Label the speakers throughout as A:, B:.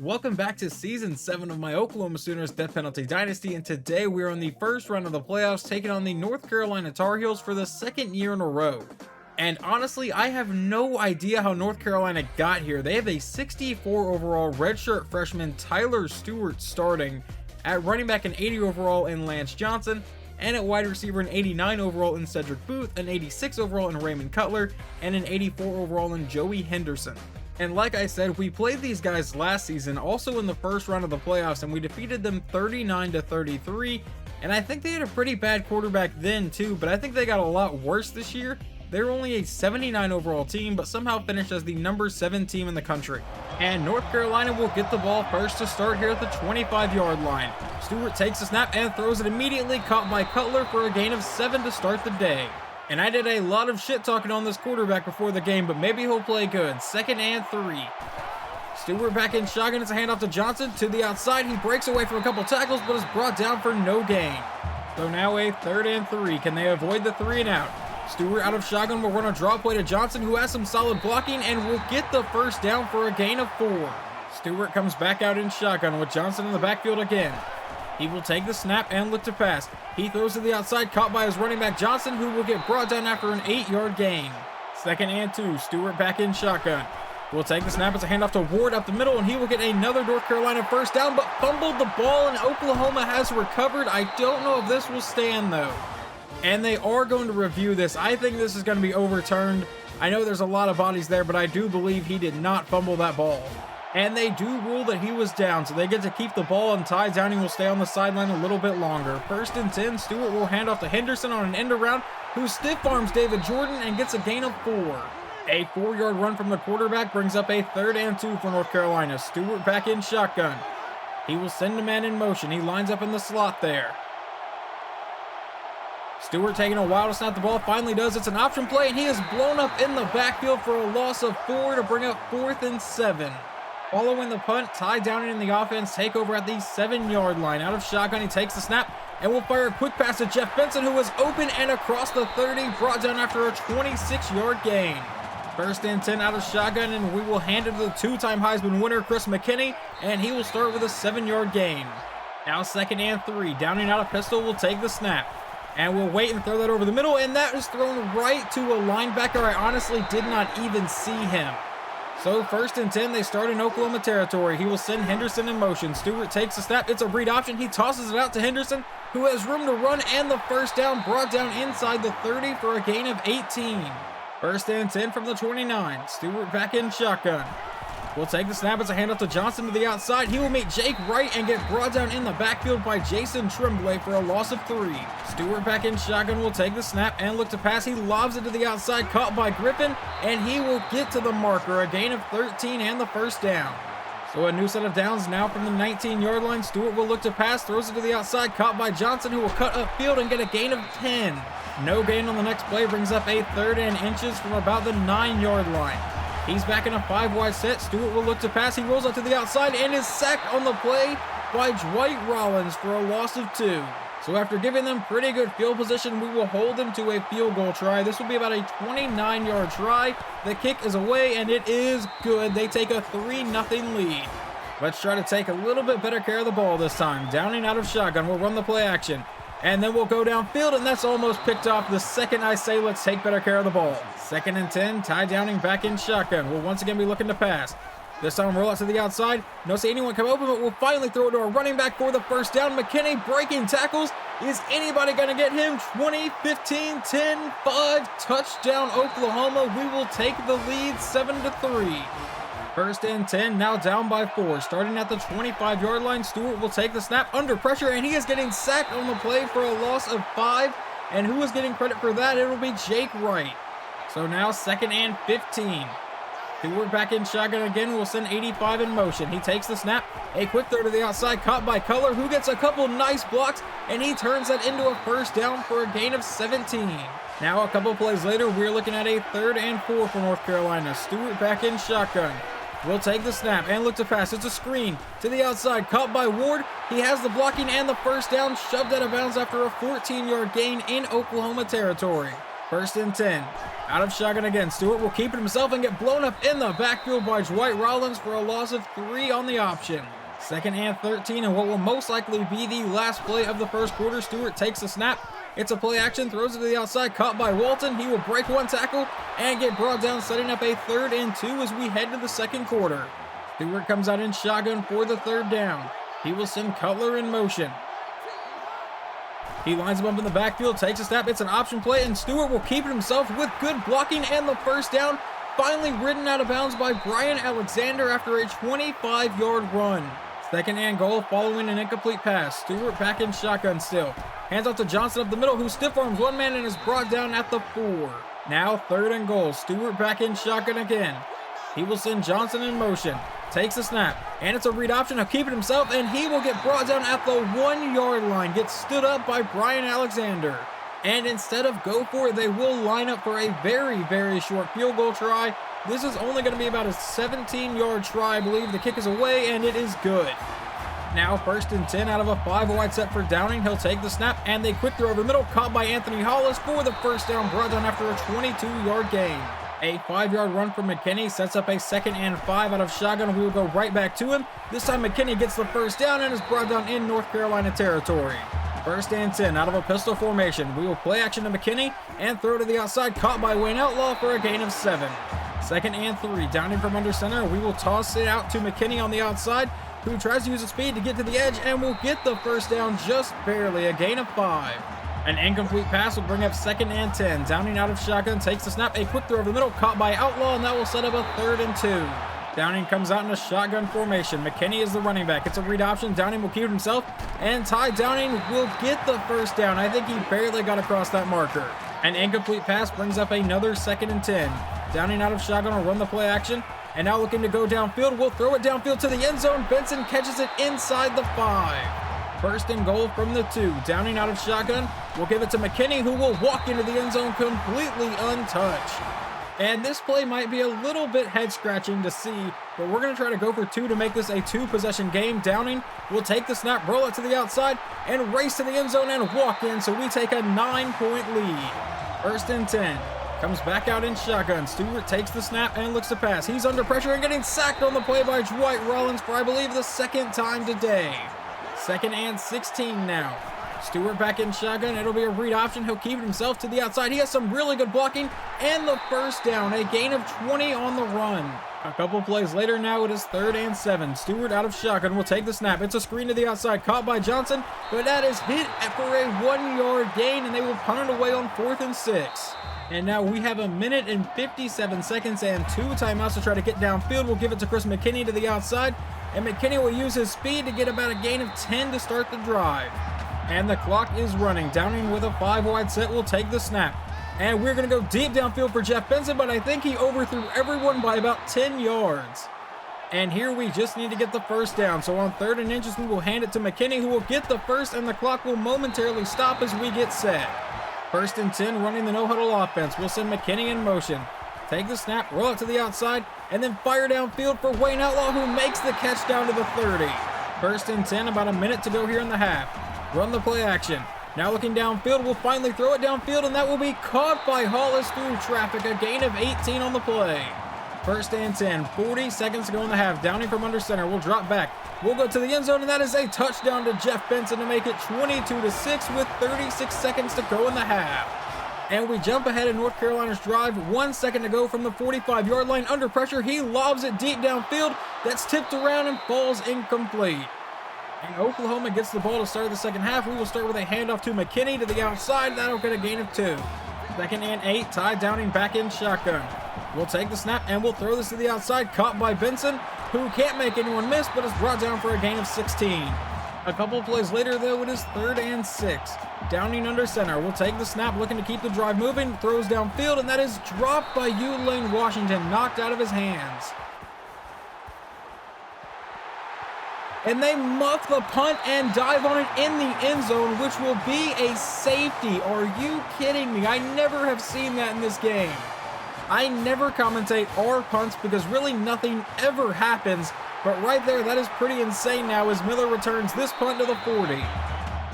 A: Welcome back to Season 7 of my Oklahoma Sooners Death Penalty Dynasty, and today we are in the first round of the playoffs taking on the North Carolina Tar Heels for the second year in a row. And honestly, I have no idea how North Carolina got here. They have a 64 overall redshirt freshman Tyler Stewart starting, at running back an 80 overall in Lance Johnson, and at wide receiver an 89 overall in Cedric Booth, an 86 overall in Raymond Cutler, and an 84 overall in Joey Henderson. And like I said, we played these guys last season, also in the first round of the playoffs, and we defeated them 39-33. And I think they had a pretty bad quarterback then too, but I think they got a lot worse this year. They're only a 79 overall team, but somehow finished as the number 7 team in the country. And North Carolina will get the ball first to start here at the 25-yard line. Stewart takes the snap and throws it immediately, caught by Cutler for a gain of 7 to start the day. And I did a lot of shit talking on this quarterback before the game, but maybe he'll play good. 2nd and 3. Stewart back in shotgun. It's a handoff to Johnson to the outside. He breaks away from a couple tackles, but is brought down for no gain. So now a 3rd and 3. Can they avoid the 3 and out? Stewart out of shotgun will run a draw play to Johnson, who has some solid blocking and will get the first down for a gain of 4. Stewart comes back out in shotgun with Johnson in the backfield again. He will take the snap and look to pass. He throws to the outside, caught by his running back Johnson, who will get brought down after an 8-yard gain. 2nd and 2, Stewart back in shotgun. Will take the snap. It's a handoff to Ward up the middle, and he will get another North Carolina first down, but fumbled the ball, and Oklahoma has recovered. I don't know if this will stand, though. And they are going to review this. I think this is going to be overturned. I know there's a lot of bodies there, but I do believe he did not fumble that ball. And they do rule that he was down, so they get to keep the ball, and Ty Downing will stay on the sideline a little bit longer. 1st and 10, Stewart will hand off to Henderson on an end around, who stiff arms David Jordan and gets a gain of 4. A 4-yard run from the quarterback brings up a 3rd and 2 for North Carolina. Stewart back in shotgun. He will send a man in motion. He lines up in the slot there. Stewart taking a while to snap the ball, finally does. It's an option play, and he is blown up in the backfield for a loss of 4 to bring up 4th and 7. Following the punt, Ty Downing in the offense take over at the 7-yard line. Out of shotgun, he takes the snap and will fire a quick pass to Jeff Benson, who was open and across the 30, brought down after a 26-yard gain. 1st and 10 out of shotgun, and we will hand it to the 2-time Heisman winner, Chris McKinney, and he will start with a 7-yard gain. Now 2nd and 3. Downing out of pistol will take the snap. And we'll wait and throw that over the middle, and that is thrown right to a linebacker. I honestly did not even see him. So 1st and 10, they start in Oklahoma territory. He will send Henderson in motion. Stewart takes the snap. It's a read option. He tosses it out to Henderson, who has room to run, and the first down brought down inside the 30 for a gain of 18. 1st and 10 from the 29. Stewart back in shotgun. Will take the snap. It's a handoff to Johnson to the outside. He will meet Jake Wright and get brought down in the backfield by Jason Tremblay for a loss of 3. Stewart back in shotgun will take the snap and look to pass. He lobs it to the outside, caught by Griffin, and he will get to the marker. A gain of 13 and the first down. So a new set of downs now from the 19-yard line. Stewart will look to pass, throws it to the outside, caught by Johnson, who will cut upfield and get a gain of 10. No gain on the next play brings up a 3rd and inches from about the 9-yard line. He's back in a 5-wide set. Stewart will look to pass. He rolls out to the outside and is sacked on the play by Dwight Rollins for a loss of 2. So after giving them pretty good field position, we will hold them to a field goal try. This will be about a 29-yard try. The kick is away, and it is good. They take a 3-0 lead. Let's try to take a little bit better care of the ball this time. Downing out of shotgun. We'll run the play action. And then we'll go downfield, and that's almost picked off the second I say let's take better care of the ball. 2nd and 10, Ty Downing back in shotgun. We'll once again be looking to pass. This time roll out to the outside. No see anyone come open, but we'll finally throw it to our running back for the first down. McKinney breaking tackles. Is anybody going to get him? 20, 15, 10, 5, touchdown Oklahoma. We will take the lead 7-3. 1st and 10, now down by 4. Starting at the 25-yard line, Stewart will take the snap under pressure, and he is getting sacked on the play for a loss of 5. And who is getting credit for that? It will be Jake Wright. So now 2nd and 15. Stewart back in shotgun again. Will send 85 in motion. He takes the snap. A quick throw to the outside, caught by Cutler, who gets a couple nice blocks, and he turns that into a first down for a gain of 17. Now a couple plays later, we're looking at a 3rd and 4 for North Carolina. Stewart back in shotgun. Will take the snap and look to pass. It's a screen to the outside, caught by Ward. He has the blocking and the first down, shoved out of bounds after a 14-yard gain in Oklahoma territory. First and 10. Out of shotgun again. Stewart will keep it himself and get blown up in the backfield by Dwight Rollins for a loss of 3 on the option. Second and 13, and what will most likely be the last play of the first quarter. Stewart takes the snap. It's a play action, throws it to the outside, caught by Walton. He will break one tackle and get brought down, setting up a 3rd and 2 as we head to the second quarter. Stewart comes out in shotgun for the 3rd down. He will send Cutler in motion. He lines him up in the backfield, takes a snap. It's an option play, and Stewart will keep it himself with good blocking and the first down. Finally ridden out of bounds by Brian Alexander after a 25-yard run. Second and goal following an incomplete pass. Stewart back in shotgun still. Hands off to Johnson up the middle, who stiff arms one man and is brought down at the 4. Now 3rd and goal. Stewart back in shotgun again. He will send Johnson in motion. Takes the snap, and it's a read option. He'll keep it himself, and he will get brought down at the 1-yard line. Gets stood up by Brian Alexander. And instead of go for it, they will line up for a very, very short field goal try. This is only going to be about a 17-yard try, I believe. The kick is away, and it is good. Now 1st and 10 out of a 5-wide set for Downing. He'll take the snap, and they quick throw over the middle, caught by Anthony Hollis for the first down, brought down after a 22-yard gain. A 5-yard run from McKinney sets up a 2nd and 5 out of shotgun. We will go right back to him. This time McKinney gets the first down and is brought down in North Carolina territory. 1st and 10 out of a pistol formation. We will play action to McKinney and throw to the outside, caught by Wayne Outlaw for a gain of 7. 2nd and 3, Downing from under center. We will toss it out to McKinney on the outside, who tries to use his speed to get to the edge and will get the first down just barely, a gain of 5. An incomplete pass will bring up 2nd and 10. Downing out of shotgun, takes the snap, a quick throw over the middle, caught by Outlaw, and that will set up a 3rd and 2. Downing comes out in a shotgun formation. McKinney is the running back. It's a read option. Downing will keep it himself, and Ty Downing will get the first down. I think he barely got across that marker. An incomplete pass brings up another 2nd and 10. Downing out of shotgun will run the play action, and now looking to go downfield. We'll throw it downfield to the end zone. Benson catches it inside the 5. 1st and goal from the 2. Downing out of shotgun. We'll give it to McKinney, who will walk into the end zone completely untouched. And this play might be a little bit head-scratching to see, but we're going to try to go for 2 to make this a 2-possession game. Downing will take the snap, roll it to the outside, and race to the end zone and walk in, so we take a 9-point lead. 1st and 10. Comes back out in shotgun. Stewart takes the snap and looks to pass. He's under pressure and getting sacked on the play by Dwight Rollins for, I believe, the 2nd time today. 2nd and 16 now. Stewart back in shotgun. It'll be a read option. He'll keep it himself to the outside. He has some really good blocking and the first down. A gain of 20 on the run. A couple plays later now, it is 3rd and 7. Stewart out of shotgun will take the snap. It's a screen to the outside, caught by Johnson, but that is hit for a 1-yard gain, and they will punt it away on 4th and 6. And now we have a minute and 57 seconds and 2 timeouts to try to get downfield. We'll give it to Chris McKinney to the outside, and McKinney will use his speed to get about a gain of 10 to start the drive. And the clock is running. Downing with a 5-wide set will take the snap. And we're going to go deep downfield for Jeff Benson, but I think he overthrew everyone by about 10 yards. And here we just need to get the first down. So on 3rd and inches, we will hand it to McKinney, who will get the first, and the clock will momentarily stop as we get set. 1st and 10, running the no-huddle offense. We'll send McKinney in motion. Take the snap, roll it to the outside, and then fire downfield for Wayne Outlaw, who makes the catch down to the 30. 1st and 10, about a minute to go here in the half. Run the play action. Now looking downfield, we'll finally throw it downfield, and that will be caught by Hollis through traffic. A gain of 18 on the play. 1st and 10, 40 seconds to go in the half. Downing from under center will drop back. We'll go to the end zone, and that is a touchdown to Jeff Benson to make it 22-6 with 36 seconds to go in the half. And we jump ahead in North Carolina's drive. 1 second to go from the 45-yard line. Under pressure, he lobs it deep downfield. That's tipped around and falls incomplete. And Oklahoma gets the ball to start the second half. We will start with a handoff to McKinney to the outside. That'll get a gain of 2. 2nd and 8. Ty Downing back in shotgun. We'll take the snap and we'll throw this to the outside. Caught by Benson, who can't make anyone miss, but is brought down for a gain of 16. A couple plays later, though, it is 3rd and 6. Downing under center. We'll take the snap, looking to keep the drive moving. Throws downfield, and that is dropped by Lane Washington, knocked out of his hands. And they muff the punt and dive on it in the end zone, which will be a safety. Are you kidding me? I never have seen that in this game. I never commentate our punts because really nothing ever happens. But right there, that is pretty insane now as Miller returns this punt to the 40.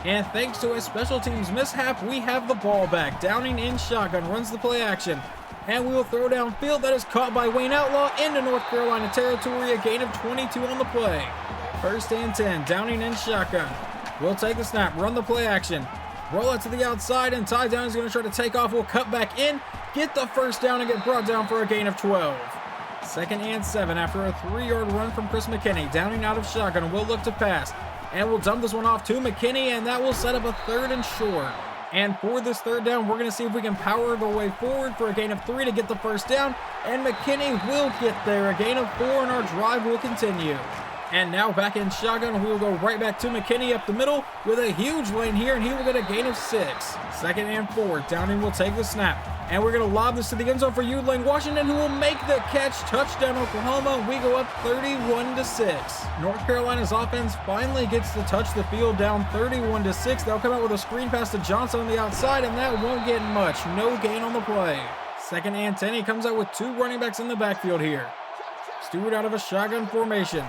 A: And thanks to a special teams mishap, we have the ball back. Downing in shotgun, runs the play action. And we will throw downfield. That is caught by Wayne Outlaw into North Carolina territory. A gain of 22 on the play. 1st and 10, Downing in shotgun. We'll take the snap, run the play action. Roll it to the outside, and Ty Downing is going to try to take off. We'll cut back in, get the first down, and get brought down for a gain of 12. 2nd and 7 after a 3-yard run from Chris McKinney. Downing out of shotgun, we'll look to pass. And we'll dump this one off to McKinney, and that will set up a 3rd and short. And for this 3rd down, we're going to see if we can power the way forward for a gain of 3 to get the first down. And McKinney will get there. A gain of 4, and our drive will continue. And now back in shotgun, we will go right back to McKinney up the middle with a huge lane here, and he will get a gain of 6. 2nd and 4, Downing will take the snap. And we're going to lob this to the end zone for Lane Washington, who will make the catch. Touchdown, Oklahoma. We go up 31-6. North Carolina's offense finally gets to touch the field down 31-6. They'll come out with a screen pass to Johnson on the outside, and that won't get much. No gain on the play. 2nd and 10. He comes out with 2 running backs in the backfield here. Stewart out of a shotgun formation.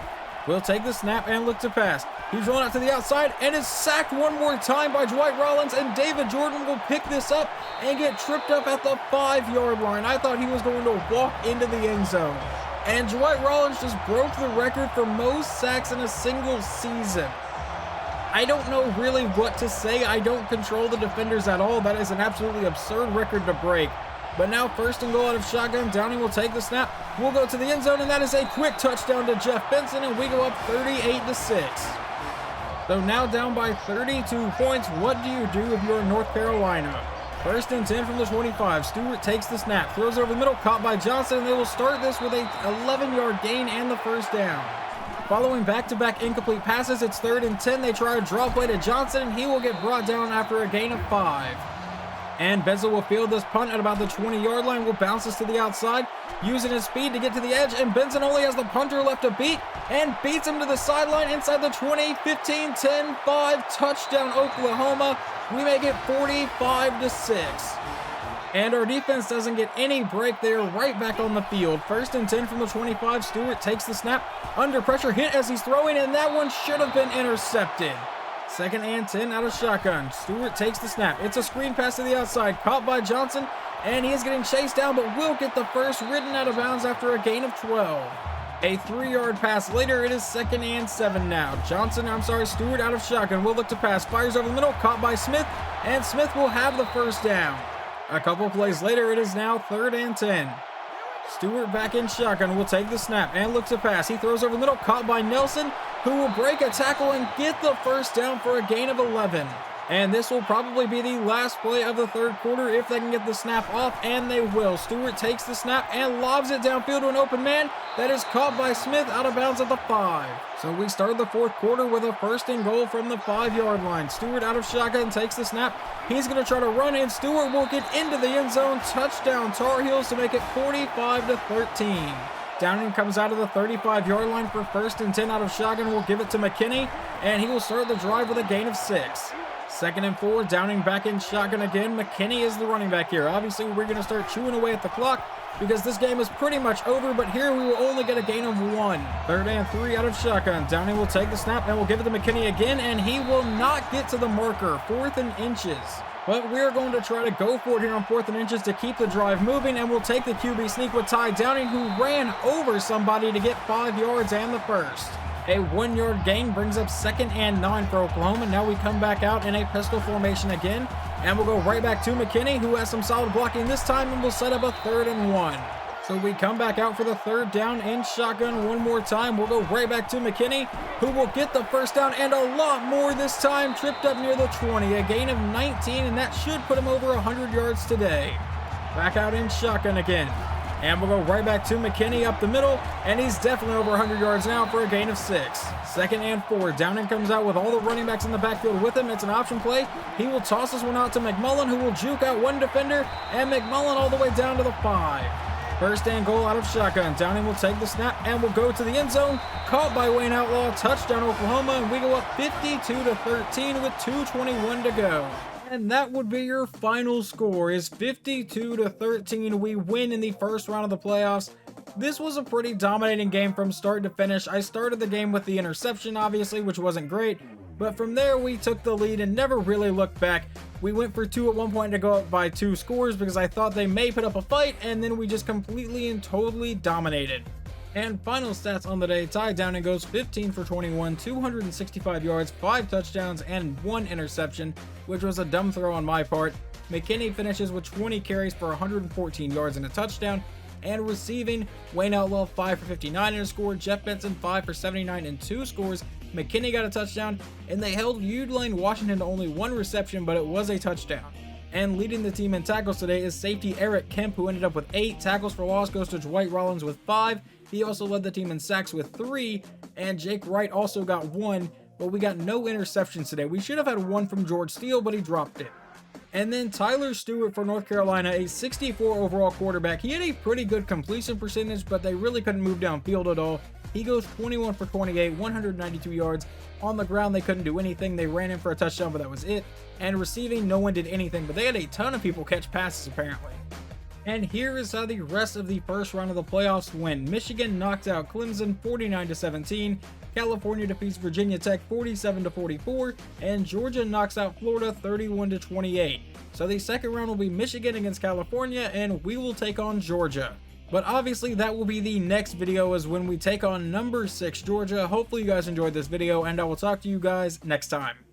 A: We'll take the snap and look to pass. He's rolling out to the outside and is sacked one more time by Dwight Rollins, and David Jordan will pick this up and get tripped up at the 5-yard line. I thought he was going to walk into the end zone. And Dwight Rollins just broke the record for most sacks in a single season. I don't know really what to say. I don't control the defenders at all. That is an absolutely absurd record to break. But now 1st and goal out of shotgun. Downing will take the snap. We'll go to the end zone, and that is a quick touchdown to Jeff Benson, and we go up 38-6. So now down by 32 points, what do you do if you're North Carolina? 1st and 10 from the 25. Stewart takes the snap, throws over the middle, caught by Johnson, and they will start this with a 11-yard gain and the first down. Following back-to-back incomplete passes, it's 3rd and 10. They try a draw play to Johnson, and he will get brought down after a gain of 5. And Bezel will field this punt at about the 20-yard line. Will bounce this to the outside, using his speed to get to the edge. And Benson only has the punter left to beat and beats him to the sideline inside the 20, 15, 10, 5. Touchdown, Oklahoma. We make it 45-6. And our defense doesn't get any break. They are right back on the field. 1st and 10 from the 25. Stewart takes the snap. Under pressure, hit as he's throwing, and that one should have been intercepted. 2nd and 10 out of shotgun. Stewart takes the snap. It's a screen pass to the outside, caught by Johnson, and he is getting chased down, but will get the first, ridden out of bounds after a gain of 12. A 3-yard pass later, it is 2nd and 7 now. Stewart out of shotgun, will look to pass, fires over the middle, caught by Smith, and Smith will have the first down. A couple plays later, it is now 3rd and 10. Stewart back in shotgun, will take the snap and look to pass. He throws over the middle, caught by Nelson, who will break a tackle and get the first down for a gain of 11. And this will probably be the last play of the 3rd quarter if they can get the snap off, and they will. Stewart takes the snap and lobs it downfield to an open man. That is caught by Smith out of bounds at the 5. So we start the 4th quarter with a 1st and goal from the 5-yard line. Stewart out of shotgun takes the snap. He's going to try to run, and Stewart will get into the end zone. Touchdown, Tar Heels, to make it 45-13. Downing comes out of the 35-yard line for 1st and 10 out of shotgun. We'll give it to McKinney, and he will start the drive with a gain of 6. 2nd and 4, Downing back in shotgun again. McKinney is the running back here. Obviously, we're going to start chewing away at the clock because this game is pretty much over, but here we will only get a gain of 1. 3rd and 3 out of shotgun. Downing will take the snap, and we'll give it to McKinney again, and he will not get to the marker. 4th and inches. But we're going to try to go for it here on 4th and inches to keep the drive moving, and we'll take the QB sneak with Ty Downing, who ran over somebody to get 5 yards and the first. A 1-yard gain brings up 2nd and 9 for Oklahoma. Now we come back out in a pistol formation again, and we'll go right back to McKinney, who has some solid blocking this time, and we'll set up a 3rd and 1. So we come back out for the 3rd down in shotgun one more time. We'll go right back to McKinney, who will get the first down and a lot more this time. Tripped up near the 20, a gain of 19, and that should put him over 100 yards today. Back out in shotgun again. And we'll go right back to McKinney up the middle, and he's definitely over 100 yards now for a gain of 6. 2nd and 4. Downing comes out with all the running backs in the backfield with him. It's an option play. He will toss this one out to McMullen, who will juke out one defender, and McMullen all the way down to the 5. 1st and goal out of shotgun. Downing will take the snap and will go to the end zone. Caught by Wayne Outlaw. Touchdown, Oklahoma, and we go up 52-13 with 2:21 to go. And that would be your final score, is 52-13. We win in the first round of the playoffs. This was a pretty dominating game from start to finish. I started the game with the interception, obviously, which wasn't great, But from there, we took the lead and never really looked back. We went for 2 at one point to go up by 2 scores because I thought they may put up a fight, and then we just completely and totally dominated. And final stats on the day, Ty Downing goes 15 for 21, 265 yards, 5 touchdowns, and 1 interception, which was a dumb throw on my part. McKinney finishes with 20 carries for 114 yards and a touchdown. And receiving, Wayne Outlaw 5 for 59 and a score, Jeff Benson 5 for 79 and 2 scores. McKinney got a touchdown, and they held Lane Washington to only 1 reception, but it was a touchdown. And leading the team in tackles today is safety Eric Kemp, who ended up with 8. Tackles for loss goes to Dwight Rollins with 5. He also led the team in sacks with 3, and Jake Wright also got 1, but we got no interceptions today. We should have had 1 from George Steele, but he dropped it. And then Tyler Stewart for North Carolina, a 64 overall quarterback. He had a pretty good completion percentage, but they really couldn't move downfield at all. He goes 21 for 28, 192 yards. On the ground, they couldn't do anything. They ran in for a touchdown, but that was it. And receiving, no one did anything, but they had a ton of people catch passes apparently. And here is how the rest of the first round of the playoffs went. Michigan knocked out Clemson 49-17. California defeats Virginia Tech 47-44, and Georgia knocks out Florida 31-28. So the second round will be Michigan against California, and we will take on Georgia. But obviously that will be the next video, is when we take on number 6 Georgia. Hopefully you guys enjoyed this video, and I will talk to you guys next time.